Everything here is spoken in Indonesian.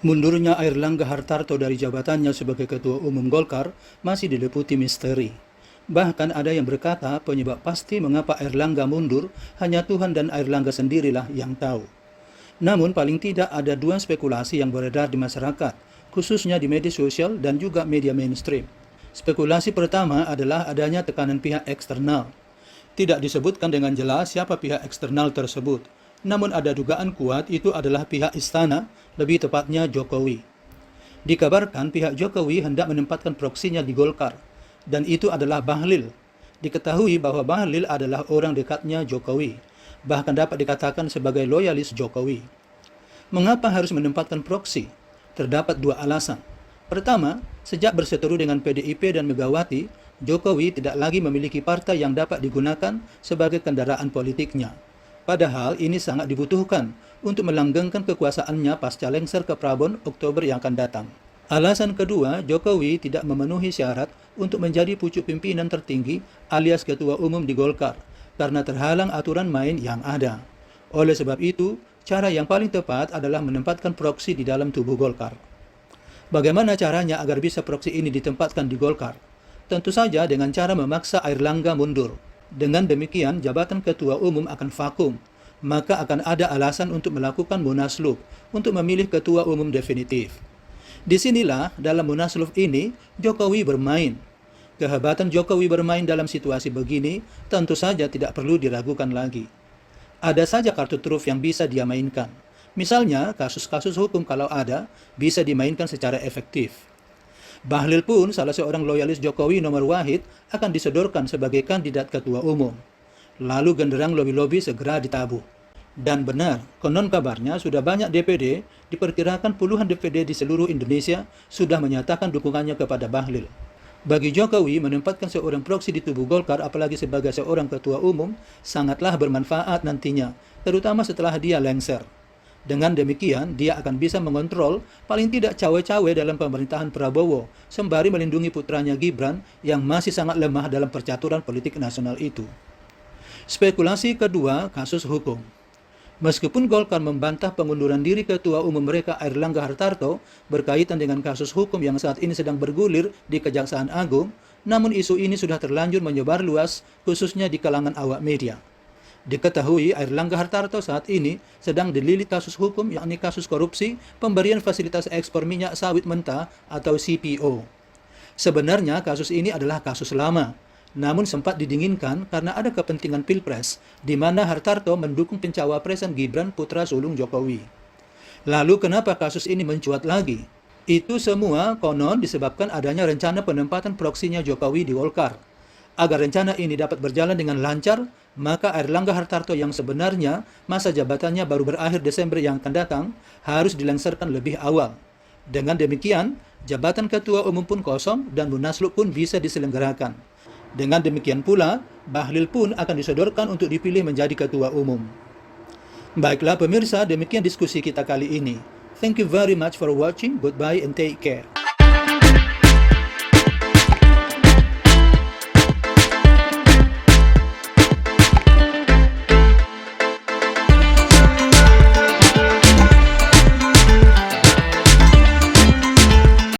Mundurnya Airlangga Hartarto dari jabatannya sebagai Ketua Umum Golkar masih diliputi misteri. Bahkan ada yang berkata penyebab pasti mengapa Airlangga mundur hanya Tuhan dan Airlangga sendirilah yang tahu. Namun paling tidak ada dua spekulasi yang beredar di masyarakat, khususnya di media sosial dan juga media mainstream. Spekulasi pertama adalah adanya tekanan pihak eksternal. Tidak disebutkan dengan jelas siapa pihak eksternal tersebut. Namun ada dugaan kuat itu adalah pihak istana, lebih tepatnya Jokowi. Dikabarkan pihak Jokowi hendak menempatkan proksinya di Golkar, dan itu adalah Bahlil. Diketahui bahwa Bahlil adalah orang dekatnya Jokowi, bahkan dapat dikatakan sebagai loyalis Jokowi. Mengapa harus menempatkan proksi? Terdapat dua alasan. Pertama, sejak berseteru dengan PDIP dan Megawati, Jokowi tidak lagi memiliki partai yang dapat digunakan sebagai kendaraan politiknya. Padahal ini sangat dibutuhkan untuk melanggengkan kekuasaannya pasca lengser ke Prabon Oktober yang akan datang. Alasan kedua, Jokowi tidak memenuhi syarat untuk menjadi pucuk pimpinan tertinggi alias Ketua Umum di Golkar karena terhalang aturan main yang ada. Oleh sebab itu, cara yang paling tepat adalah menempatkan proksi di dalam tubuh Golkar. Bagaimana caranya agar bisa proksi ini ditempatkan di Golkar? Tentu saja dengan cara memaksa Airlangga mundur. Dengan demikian, jabatan Ketua Umum akan vakum, maka akan ada alasan untuk melakukan munaslup untuk memilih Ketua Umum definitif. Disinilah dalam munaslup ini Jokowi bermain. Kehebatan Jokowi bermain dalam situasi begini tentu saja tidak perlu diragukan lagi. Ada saja kartu truf yang bisa dia mainkan. Misalnya, kasus-kasus hukum kalau ada, bisa dimainkan secara efektif. Bahlil pun salah seorang loyalis Jokowi nomor wahid akan disodorkan sebagai kandidat ketua umum. Lalu genderang lobi-lobi segera ditabuh. Dan benar, konon kabarnya sudah banyak DPD, diperkirakan puluhan DPD di seluruh Indonesia sudah menyatakan dukungannya kepada Bahlil. Bagi Jokowi, menempatkan seorang proksi di tubuh Golkar apalagi sebagai seorang ketua umum sangatlah bermanfaat nantinya, terutama setelah dia lengser. Dengan demikian, dia akan bisa mengontrol paling tidak cawe-cawe dalam pemerintahan Prabowo, sembari melindungi putranya Gibran yang masih sangat lemah dalam percaturan politik nasional itu. Spekulasi kedua, kasus hukum. Meskipun Golkar membantah pengunduran diri Ketua Umum mereka Airlangga Hartarto berkaitan dengan kasus hukum yang saat ini sedang bergulir di Kejaksaan Agung, namun isu ini sudah terlanjur menyebar luas, khususnya di kalangan awak media. Diketahui Airlangga Hartarto saat ini sedang dililit kasus hukum yakni kasus korupsi pemberian fasilitas ekspor minyak sawit mentah atau CPO. Sebenarnya kasus ini adalah kasus lama, namun sempat didinginkan karena ada kepentingan Pilpres di mana Hartarto mendukung pencawapresan Gibran putra sulung Jokowi. Lalu kenapa kasus ini mencuat lagi? Itu semua konon disebabkan adanya rencana penempatan proksinya Jokowi di Golkar. Agar rencana ini dapat berjalan dengan lancar, maka Airlangga Hartarto yang sebenarnya masa jabatannya baru berakhir Desember yang akan datang harus dilengserkan lebih awal. Dengan demikian, jabatan Ketua Umum pun kosong dan munaslup pun bisa diselenggarakan. Dengan demikian pula, Bahlil pun akan disodorkan untuk dipilih menjadi Ketua Umum. Baiklah pemirsa, demikian diskusi kita kali ini. Thank you very much for watching. Goodbye and take care.